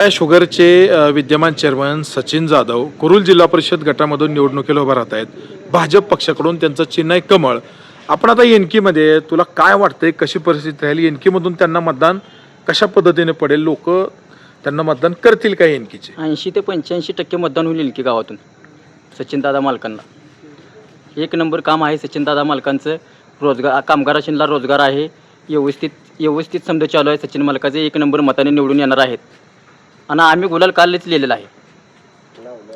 शुगरचे विद्यमान चेअरमन सचिन जाधव कुरुल जिल्हा परिषद गटामधून निवडणुकीला उभा राहत आहेत. भाजप पक्षाकडून त्यांचं चिन्ह आहे कमळ. आपण आता येनकीमध्ये तुला काय वाटतंय, कशी परिस्थिती राहील येनकीमधून त्यांना मतदान कशा पद्धतीने पडेल, लोक त्यांना मतदान करतील का येनकीचे? 80 ते 85% मतदान होईल येनकी गावातून सचिनदादा मालकांना. एक नंबर काम आहे सचिनदादा मालकांचं. रोजगार, कामगारांना रोजगार आहे. व्यवस्थित समजा चालू आहे. सचिन मालकाचे एक नंबर मताने निवडून येणार आहेत आणि आम्ही गुलाल कालच लिहिलेला आहे.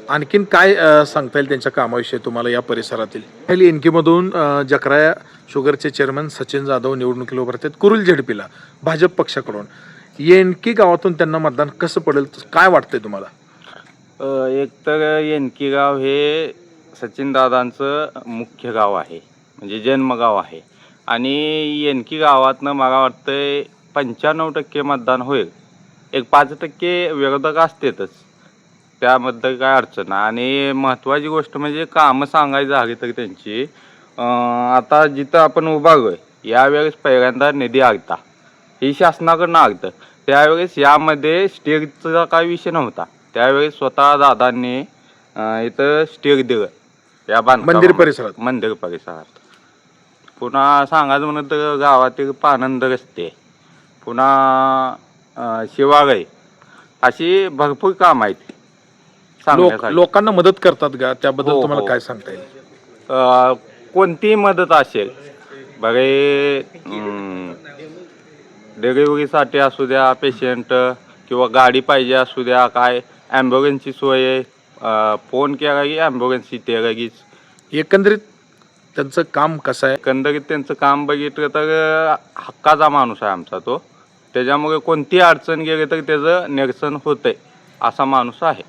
आणखीन काय सांगता येईल त्यांच्या कामाविषयी तुम्हाला या परिसरातील? येनकीमधून जकरा शुगरचे चेअरमन सचिन जाधव निवडणुकीला उभे राहतात कुरुल झेडपीला भाजप पक्षाकडून. येनकी गावातून त्यांना मतदान कसं पडेल, काय वाटतंय तुम्हाला? एक तर येनकी गाव हे सचिनदादांचं मुख्य गाव आहे, म्हणजे जन्मगाव आहे. आणि येनकी गावातनं मला वाटतंय 95% मतदान होईल. एक 5% विरोधक असतातच, त्याबद्दल काय अडचण नाही. आणि महत्त्वाची गोष्ट म्हणजे कामं सांगायची झाली तर त्यांची, आता जिथं आपण उभारलोय यावेळेस पहिल्यांदा निधी आलता, ही शासनाकडनं आलतं. त्यावेळेस यामध्ये स्टेजचा काय विषय नव्हता. त्यावेळेस स्वतः दादांनी इथं स्टेज दिलं या मंदिर परिसरात. पुन्हा सांगायचं म्हणत तर गावातील पानंद रस्ते, पुन्हा शिवालय, अशी भरपूर काम आहेत. लोकांना मदत करतात का, त्याबद्दल हो, तुम्हाला हो. काय सांगता येईल? कोणतीही मदत असेल बरे, डिलिव्हरीसाठी असू द्या, पेशंट किंवा गाडी पाहिजे असू द्या, काय ॲम्ब्युलन्सची सोय आहे, फोन केला की ॲम्ब्युलन्स इथे लगेच. एकंदरीत त्यांचं काम कसं आहे? एकंदरीत त्यांचं काम बघितलं तर हक्काचा माणूस आहे आमचा तो. त्याच्यामुळे कोणती अडचण गेली तर त्याचं निरसन होतंय असा माणूस आहे.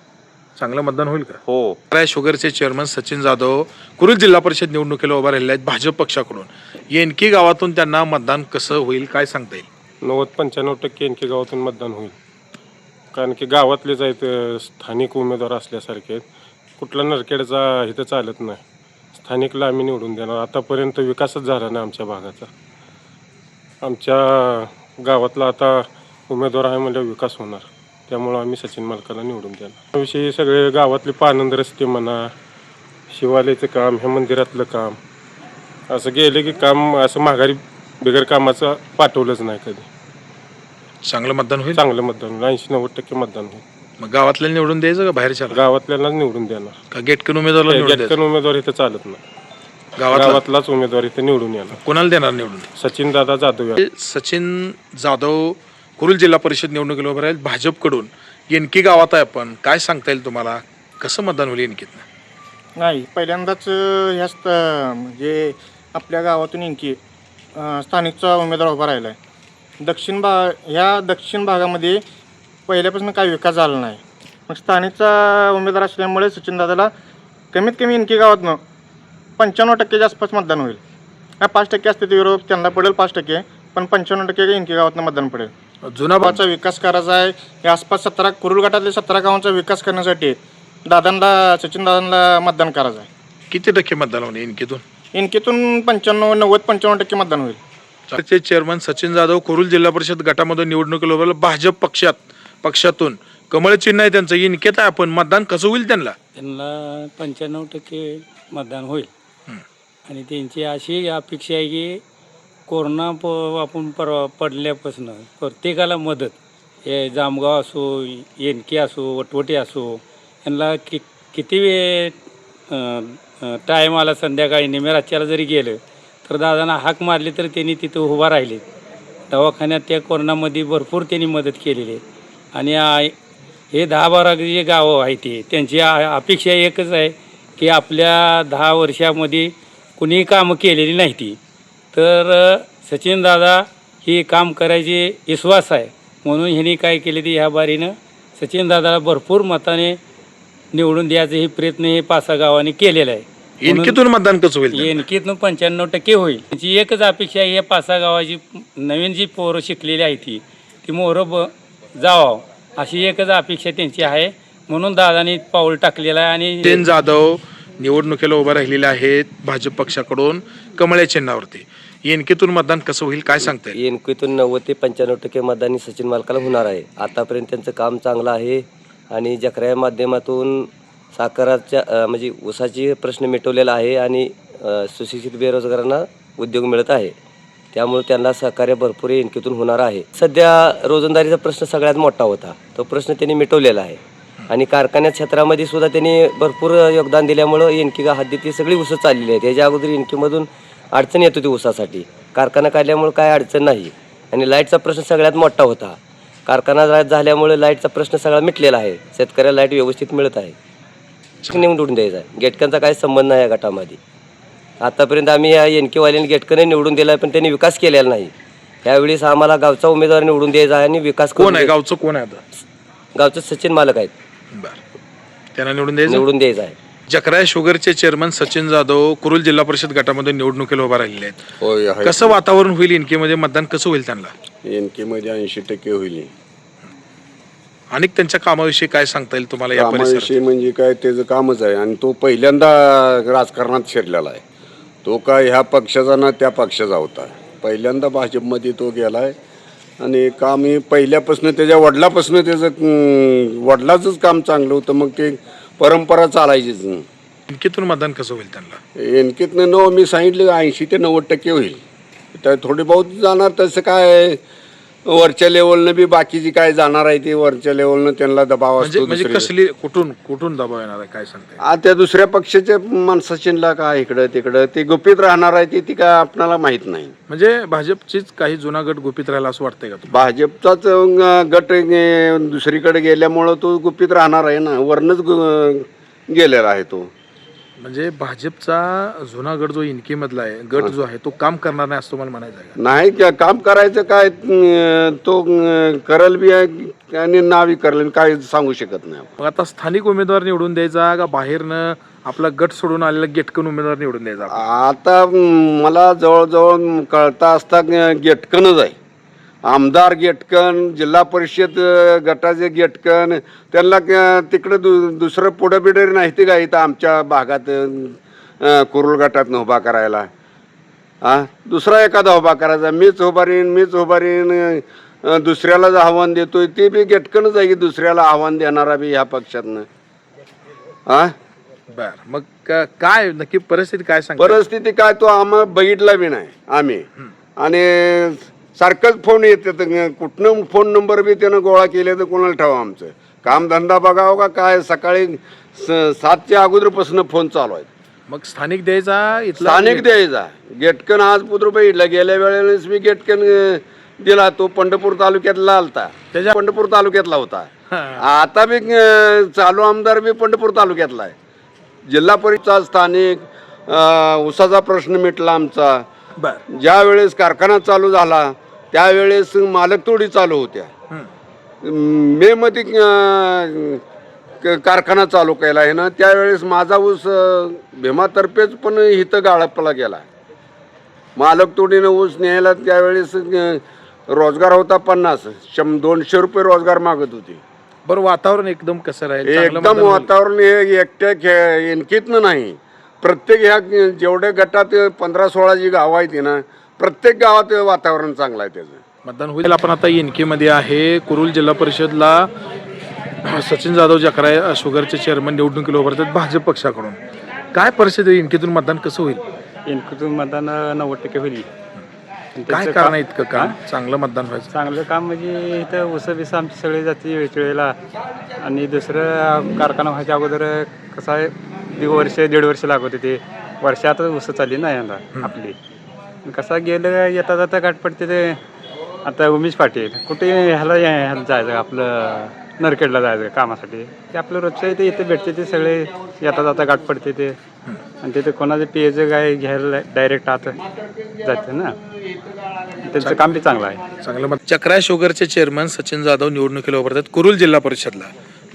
चांगलं मतदान होईल का? हो. शुगरचे चेअरमन सचिन जाधव कुरुल जिल्हा परिषद निवडणुकीला उभा राहिलेले आहेत भाजप पक्षाकडून. येनकी गावातून त्यांना मतदान कसं होईल, काय सांगता येईल? 90-95% येनकी गावातून मतदान होईल. कारण की गावातलेच आहेत, स्थानिक उमेदवार असल्यासारखे आहेत. कुठला नरखेडचा इथं चालत नाही. स्थानिकला आम्ही निवडून देणार. आतापर्यंत विकासच झाला नाही आमच्या भागाचा. आमच्या गावातला आता उमेदवार आहे म्हणजे विकास होणार. त्यामुळं आम्ही सचिन मालकाला निवडून देणार. त्याविषयी सगळे गावातले पानंद रस्ते म्हणा, शिवालयाचं काम, हे मंदिरातलं काम, असं गेले की काम असं माघारी बिगर कामाचं पाठवलंच नाही कधी. चांगलं मतदान होईल? चांगलं मतदान होईल. 80-90% मतदान होईल. मग गावातल्या निवडून द्यायचं का बाहेरच्या? गावातल्यालाच निवडून देणार. का गेटकन उमेदवार? गेटकन उमेदवार इथं चालत नाही. गावातलाच उमेदवार इथं निवडून येणार. कोणाला देणार निवडून? सचिन दादा जाधव. सचिन जाधव कुरुल जिल्हा परिषद निवडणुकीला उभे राहील भाजपकडून. येनकी गावात आहे आपण, काय सांगता येईल तुम्हाला, कसं मतदान होईल येनकीतनं? नाही, पहिल्यांदाच म्हणजे आपल्या गावातून येनकी स्थानिकचा उमेदवार उभा राहिला आहे. ह्या दक्षिण भागामध्ये पहिल्यापासून काही विकास झाला नाही. मग स्थानिकचा उमेदवार असल्यामुळे सचिनदादाला कमीत कमी येनकी गावातनं 95%च्या आसपास मतदान होईल. 5% असते ते विरोध त्यांना पडेल 5%, पण 95% येनकी गावातनं मतदान पडेल. जुना गावाचा विकास करायचा आहे. या आसपास कुरुल गटातले 17 गावांचा विकास करण्यासाठी सचिनदादांना मतदान करायचं आहे. किती टक्के मतदान होईल येनकीतून? येनकीतून 90-95% मतदान होईल. चेअरमन सचिन जाधव कुरुल जिल्हा परिषद गटामधून निवडणुकीला उभे राहिले भाजप पक्षातून. कमळ चिन्ह आहे त्यांचं. येनकेत आहे आपण, मतदान कसं होईल त्यांना? 95% मतदान होईल. आणि त्यांची अशी अपेक्षा आहे की कोरोना आपण पडल्यापासून प्रत्येकाला मदत, हे जामगाव असो, येनकी असो, वटवटी असो, यांना किती वेळ टाईम आला संध्याकाळी निमेराच्याला जरी गेलं तर दादांना हाक मारली तर त्यांनी तिथं उभा राहिले. दवाखान्यात त्या कोरोनामध्ये भरपूर त्यांनी मदत केलेली आहे. आणि हे 10-12 जे गावं आहेत ते त्यांची अपेक्षा एकच आहे की आपल्या 10 वर्षामध्ये कुणीही कामं केलेली नाही ती, तर सचिनदादा ही काम करायची विश्वास आहे. म्हणून ह्यांनी काय केले ते ह्या बारीनं सचिनदादाला भरपूर मताने निवडून द्यायचं हे प्रयत्न हे 5-6 गावांनी केलेला आहे. येनकीतून मतदान कसं होईल? येनकीतून 95% होईल. त्यांची एकच अपेक्षा आहे, या 5-6 गावाची नवीन जी पोरं शिकलेली आहे ती मोहरं जावं अशी एकच अपेक्षा त्यांची आहे. म्हणून दादानी पाऊल टाकलेलं आहे. आणि सचिन जाधव निवडणुकीला उभा राहिलेले आहेत भाजप पक्षाकडून कमळ चिन्हावरती. एनकेतून मतदान कसं होईल काय सांगता येईल? एनकेतून 90 ते 95% मतदान सचिन मालकाला होणार आहे. आतापर्यंत त्यांचं काम चांगलं आहे आणि जकरा माध्यमातून साखराच्या म्हणजे ऊसाचे प्रश्न मिटवलेला आहे आणि सुशिक्षित बेरोजगारांना उद्योग मिळत आहे. त्यामुळे त्यांना सहकार्य भरपूर एनकेतून होणार आहे. सध्या रोजंदारीचा प्रश्न सगळ्यात मोठा होता, तो प्रश्न त्यांनी मिटवलेला आहे आणि कारखान्या क्षेत्रामध्ये सुद्धा त्यांनी भरपूर योगदान दिल्यामुळं एनके हद्दीतली सगळी ऊसं चाललेली आहेत. याच्या अगोदर एनकेमधून अडचण येत होती ऊसासाठी, कारखाना काढल्यामुळे काय अडचण नाही. आणि लाईटचा प्रश्न सगळ्यात मोठा होता, कारखाना झाल्यामुळे लाईटचा प्रश्न सगळा मिटलेला आहे. शेतकऱ्याला लाईट व्यवस्थित मिळत आहे. निवडून द्यायचा आहे. गेटकांचा काही संबंध नाही या गटामध्ये. आतापर्यंत आम्ही या एनकेवाल्यांनी गेटकने निवडून दिला पण त्यांनी विकास केलेला नाही. यावेळेस आम्हाला गावचा उमेदवार निवडून द्यायचा आहे आणि विकास कोण आहे गावचं? कोण आहे आता? गावचं सचिन मालक आहेत, बरं, त्यांना निवडून निवडून द्यायचं आहे. जकरा शुगरचे चेअरमन सचिन जाधव कुरुल जिल्हा परिषद गटामध्ये निवडणुकीला उभा राहिलेले आहेत. होय आहे. कसं वातावरण होईल एनकेमध्ये? मतदान कसं होईल त्यांना? एनकेमध्ये 80% होईल. आणि त्यांच्या कामाविषयी काय सांगता येईल तुम्हाला या परिसरात? कामाविषयी म्हणजे काय त्याचं कामच आहे आणि तो पहिल्यांदा राजकारणात शिरलेला आहे. तो काय ह्या पक्षाचा ना त्या पक्षाचा होता. पहिल्यांदा भाजपमध्ये तो गेला आहे आणि काम हे पहिल्यापासून त्याच्या वडिलापासून त्याचं वडिलाचंच काम चांगलं होतं. मग ते परंपरा चालायचीच. एनकेतून मतदान कसं होईल त्यांना? एनकेतनं मी सांगितलं 80 ते 90% होईल. तर थोडे बहुत जाणार. तसं काय वरच्या लेवलनं बी बाकीची काय जाणार आहे ते वरच्या लेवलनं त्यांना दबाव असतो. म्हणजे कसली कुठून दबाव येणार आहे काय सांगता? त्या दुसऱ्या पक्षाच्या माणसाशीला काय इकडं तिकडं ते गुपित राहणार आहे ती काय आपणाला माहित नाही. म्हणजे भाजपचीच काही जुना गट गुपित राहिला असं वाटतंय का तुम्हाला? भाजपचाच गट दुसरीकडे गेल्यामुळं तो गुपित राहणार आहे ना, वरनच गेलेला आहे तो. म्हणजे भाजपचा जुना गट जो इनके मधला आहे गट जो आहे तो काम करणार नाही असं मला म्हणायचं आहे का? नाही काम करायचं काय तो करल बी आहे आणि नावी करल काय सांगू शकत नाही. मग आता स्थानिक उमेदवार निवडून द्यायचा का बाहेरनं आपला गट सोडून आलेला गेटकन उमेदवार निवडून द्यायचा? आता मला जवळजवळ कळता असता गेटकनच आहे. आमदार गेटकन, जिल्हा परिषद गटाचे गेटकन, त्यांना तिकडं दुसरं पुढं बिडर नाही ते का इथं आमच्या भागात कुरुल गटात उभा करायला. दुसरा एखादा उभा करायचा. मीच उभारीन दुसऱ्यालाच आव्हान देतोय ते बी गेटकनच आहे की दुसऱ्याला आव्हान देणारा बी ह्या पक्षातनं. बर, मग काय नक्की परिस्थिती काय सांग? परिस्थिती काय तो आम्हाला बघितला बी नाही आम्ही. आणि सारखंच फोन येतात, कुठनं फोन नंबर बी त्यानं गोळा केले तर कोणाला ठेवा. आमचं कामधंदा बघावं का काय? सकाळी 7च्या अगोदरपासून फोन चालू आहे. मग स्थानिक द्यायचा इथला? स्थानिक द्यायचा. गेटकन आज पुत्र बघितला, गेल्या वेळेलाच मी गेटकन दिला. तो पंढरपूर तालुक्यातला आलता, त्याच्या पंढरपूर तालुक्यातला होता. आता बी चालू आमदार बी पंढरपूर तालुक्यातला आहे. जिल्हा परिषदचा स्थानिक ऊसाचा प्रश्न मिटला आमचा. ज्या वेळेस कारखाना चालू झाला त्यावेळेस मालक तोडी चालू होत्या. मे मध्ये कारखाना चालू केला आहे ना, त्यावेळेस माझा ऊस भीमातर्फेच पण इथं गाळपला गेला. मालक तोडीनं ऊस न्यायला त्यावेळेस रोजगार होता 50, 200 रुपये रोजगार मागत होते. बरं, वातावरण एकदम कसं राहील? एकदम वातावरण हे एकट्या एनकेतनं नाही, प्रत्येक ह्या जेवढ्या गटात 15-16 जी गावं आहेत ना, प्रत्येक गावात वातावरण चांगलं आहे त्याचं. मतदान होईल. आपण आता एनके मध्ये आहे. कुरुल जिल्हा परिषदला सचिन जाधव जकरा शुगरचे चेअरमन निवडणुकीला उभं राहतात भाजप पक्षाकडून. काय परिस्थिती? एनकेतून मतदान कसं होईल? एनकेतून मतदान 90% होईल. काय कारण आहे इतकं काम चांगलं मतदान व्हायचं? चांगलं काम म्हणजे इथं ऊसं बिसं आमची सगळे जाती वेळेला. आणि दुसरं कारखाना व्हायच्या अगोदर कसं आहे, 1.5 वर्ष लागत होते. वर्षात ऊसं चालली नाही यंदा आपली. कसं गेलं येता जाता गाठ पडते ते. आता उमेश पाटील कुठे ह्याला जायचं आपलं नरखेडला जायचं कामासाठी, ते आपलं रोजच्या इथे भेटते ते सगळे. येता जाता गाठ पडते ते. आणि तिथे कोणाचं पेयचं काय घ्यायला डायरेक्ट आता जाते ना. त्यांचं काम बी चांगलं आहे. चांगलं. जकरा शुगरचे चेअरमन सचिन जाधव निवडणुकीला उभं राहतात कुरुल जिल्हा परिषदला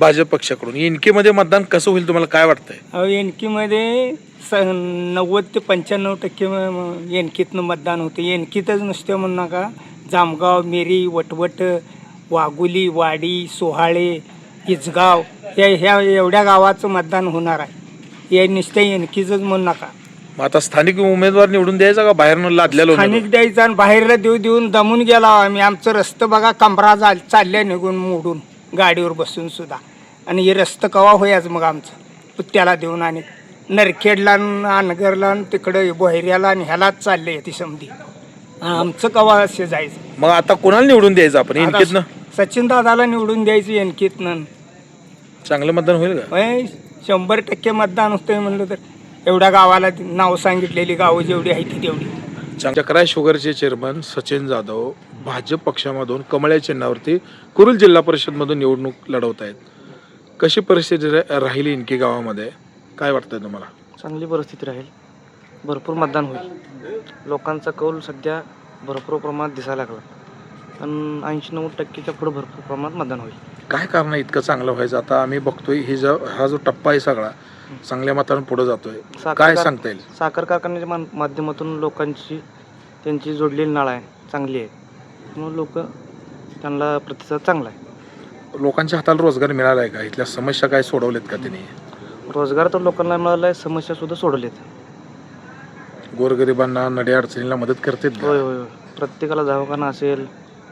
भाजप पक्षाकडून. एनके मध्ये मतदान कसं होईल तुम्हाला काय वाटतंय? एनकेमध्ये 90 ते 95% एनकेतनं मतदान होतं. एनकेतच नुसतं म्हणू नका, जामगाव, मेरी, वटवट, वाघोली, वाडी, सोहाळे, इचगाव ह्या एवढ्या गावाचं मतदान होणार आहे. हे नुसतं एनकीचंच म्हणू नका. मग आता स्थानिक उमेदवार निवडून द्यायचा का बाहेरनं लादलेला उमेदवार? स्थानिक द्यायचं आणि बाहेरला देऊन दमून गेला आम्ही. आमचं रस्तं बघा कमरा चालल्या निघून मोडून गाडीवर बसून सुद्धा. आणि हे रस्तं कवा होयाच मग आमचं त्याला देऊन आणि नरखेडला अनगरला तिकडं बोहेऱ्याला आणि ह्यालाच चालले ती समधी. आमचं कवा असे जायचं. मग आता कोणाला निवडून द्यायचं आपण इनकेतनं? सचिन दादाला निवडून द्यायचं एनकीतनं. चांगलं मतदान होईल का? 100% मतदान होतंय म्हणलं तर. एवढ्या गावाला नाव सांगितलेली गावं जेवढी आहे ती तेवढी. चक्राय शुगरचे चेअरमन सचिन जाधव भाजप पक्षामधून कमळ या चिन्हावरती कुरुल जिल्हा परिषदमधून निवडणूक लढवत आहेत. कशी परिस्थिती राहिली इनकी गावामध्ये, काय वाटतंय तुम्हाला? चांगली परिस्थिती राहील, भरपूर मतदान होईल. लोकांचा कौल सध्या भरपूर प्रमाणात दिसायला लागला आणि 80-90% पुढे भरपूर प्रमाणात मतदान होईल. काय कारण आहे इतकं चांगलं व्हायचं? आता आम्ही बघतोय हा जो टप्पा आहे सगळा चांगल्या मतानं पुढे जातोय, काय सांगता येईल? साखर कारखान्याच्या माध्यमातून लोकांची त्यांची जोडलेली नाळ आहे, चांगली आहे. म्हणून लोक त्यांना प्रतिसाद चांगला आहे. लोकांच्या हाताला रोजगार मिळाला आहे का? इथल्या समस्या काय सोडवल्यात का त्यांनी? रोजगार तर लोकांना मिळाला आहे, समस्या सुद्धा सोडवल्यात. गोरगरिबांना नड्या अडचणीला मदत करतात का? होय होय होय. प्रत्येकाला दवाखाना असेल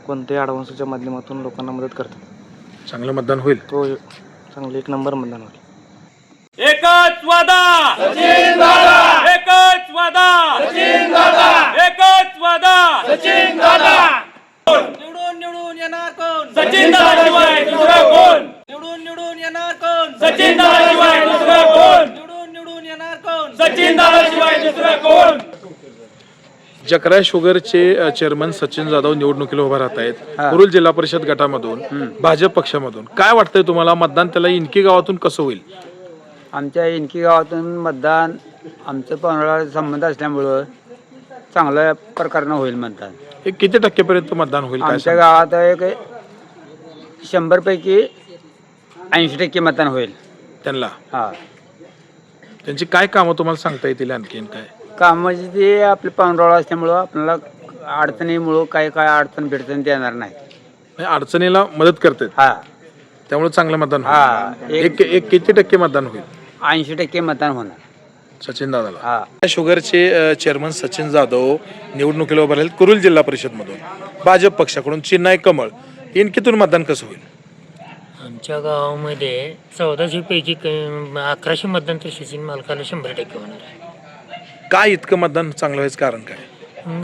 कोणत्याही ॲडव्हान्सच्या माध्यमातून लोकांना मदत करतात. चांगलं मतदान होईल? होय, चांगलं 1 नंबर मतदान होईल. एकच वादा सचिन दादा, एकच वादा सचिन दादा, एकच वादा सचिन दादा. निवडून येणार कोण? सचिन दादा शिवाय दुसरा कोण? निवडून येणार कोण? सचिन दादा शिवाय दुसरा कोण? निवडून येणार कोण? सचिन दादा शिवाय दुसरा कोण? चक्राय शुगरचे चेअरमन सचिन जाधव निवडणुकीला उभा राहत आहेत कुरुल जिल्हा परिषद गटामधून भाजप पक्षामधून. काय वाटतंय तुम्हाला, मतदान त्याला इनकी गावातून कसं होईल? आमच्या इनकी गावातून मतदान आमचं पाहुणा संबंध असल्यामुळं चांगल्या प्रकारानं होईल मतदान. हे किती टक्केपर्यंत मतदान होईल? काय आमच्या सांगता? गावात एक 100पैकी 80% मतदान होईल त्यांना हां. त्यांची काय कामं तुम्हाला सांगता येतील आणखीन काय? कामाची ते आपले पाहुणराळ असल्यामुळं आपल्याला अडचणीमुळं काय अडचण भेटतं ते येणार नाही. म्हणजे अडचणीला मदत करतात, हां त्यामुळे चांगलं मतदान हां. होईल. एक किती टक्के मतदान होईल? 80% मतदान होणार सचिन दादाला. हां. शुगरचे चेअरमन सचिन जाधव निवडणुकीला उभे राहिले कुरुल जिल्हा परिषदमधून. भाजप पक्षाकडून चिन्ह आहे कमळ. इनकीतून मतदान कसं होईल? आमच्या गावामध्ये 1400 पैकी 1100 मतदान तर सचिन मालकाला 100% होणार आहे. काय इतकं मतदान चांगलं व्हायचं कारण काय?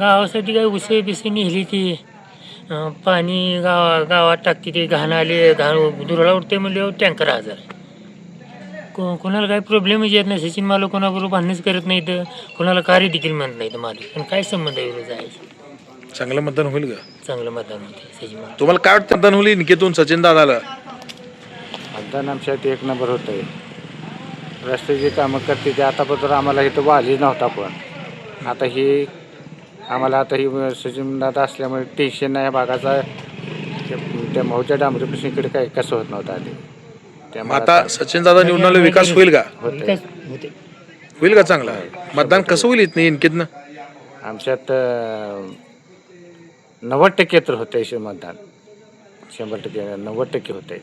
गावासाठी काय उसे बिसे नेली ती पाणी गावात टाकते, ते घाण आले घाण दुराला उठते म्हणजे टँकर हजर. कोणाला काही प्रॉब्लेमच येत नाही. सचिन मालक कोणाबरोबर भांडणच करत नाही, तर कोणाला कार्य देखील म्हणत नाही तर मालक. पण काय संबंध आहे जायचं? चांगलं मतदान होईल का? चांगलं मतदान होते सचिन मालक. तुम्हाला काय वाटतं मतदान होईल इनकेतून सचिन दादाला? मतदान आमच्यासाठी 1 नंबर होतं आहे. रस्त्याची कामं करते ते आतापर्यंत आम्हाला इथं वाली नव्हता, पण आता ही आम्हाला आता ही सचिन दादा असल्यामुळे टेन्शन नाही भागाचा. त्या भाऊच्या डांबरीपासून इकडे काही कसं होत नव्हतं आधी. त्यामुळे आता सचिन दादा निवडून आले, विकास होईल का? होतं होईल का चांगला? मतदान कसं होईल इथनं इनकेतनं? आमच्यात 90% तर होतं मतदान. 100% 90% होतंय.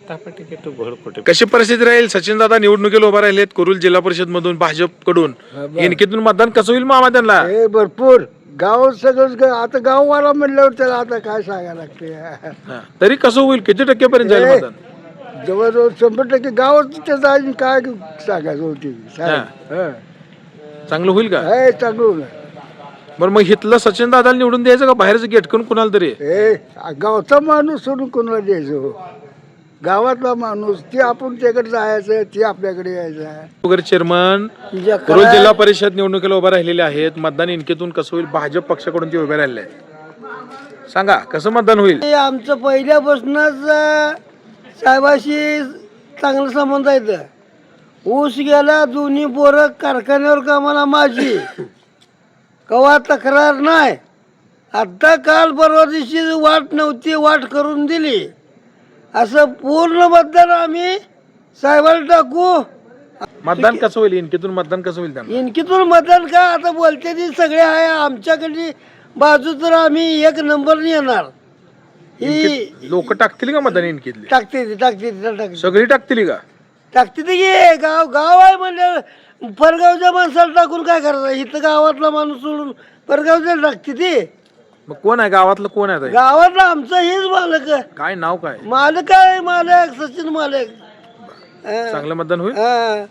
10% तो घोड कुठे. कशी परिस्थिती राहील? सचिन दादा निवडणुकीला उभा राहिलेत कुरुल जिल्हा परिषद मधून भाजपकडून. इनकेतून मतदान कसं होईल मामा त्यांना? भरपूर गाव सगळं आता गाववाला म्हणल्यावर त्याला आता काय सांगायला लागते. हा. तरी कसं होईल? किती टक्केपर्यंत जाईल मतदान? जवळजवळ 100% गावच त्याचं आहे. काय सांगायचं होती चांगलं होईल का? चांगलं. बरं, मग इथलं सचिन दादाला निवडून द्यायचं का बाहेरचं गेट करून कुणाला तरी? गावचा माणूस सोडून कोणाला द्यायचं? गावातला माणूस ते आपण त्याकडे जायचं, ते आपल्याकडे यायचं. वगैरे चेअरमन कुरुल जिल्हा परिषद निवडणुकीला उभे राहिलेले आहेत. मतदान इनकेतून कसं होईल? भाजप पक्षाकडून ते उभे राहिले आहेत. सांगा कसं मतदान होईल? आमचं पहिल्यापासूनच साहेबाशी चांगलं संबंध आहे. ऊस गेला, दोन्ही पोरं कारखान्यावर कामाला माझी, कवा तक्रार नाही. आता काल परवा दिवशी वाट नव्हती, वाट करून दिली. असं पूर्ण मतदान आम्ही साहेबाला टाकू. मतदान कसं होईल? इनकेतून मतदान कसं होईल त्यांना? इनकीतून मतदान का आता बोलते ती सगळे आहे आमच्याकडली बाजू, तर आम्ही 1 नंबर येणार. ही लोक टाकतील का मतदान इनकेतली? टाकते सगळी टाकतील का? टाकते ते घे गाव आहे म्हणजे परगावच्या माणसाला टाकून काय करायचं इथं गावातला माणूस सोडून परगावच्या टाकते ते मग कोण आहे गावातलं कोण आहे ताई? गावातला आमचा हेच मालक आहे. काय नाव काय? मालक आहे मालक सचिन मालक चांगलं मतदान होईल. हा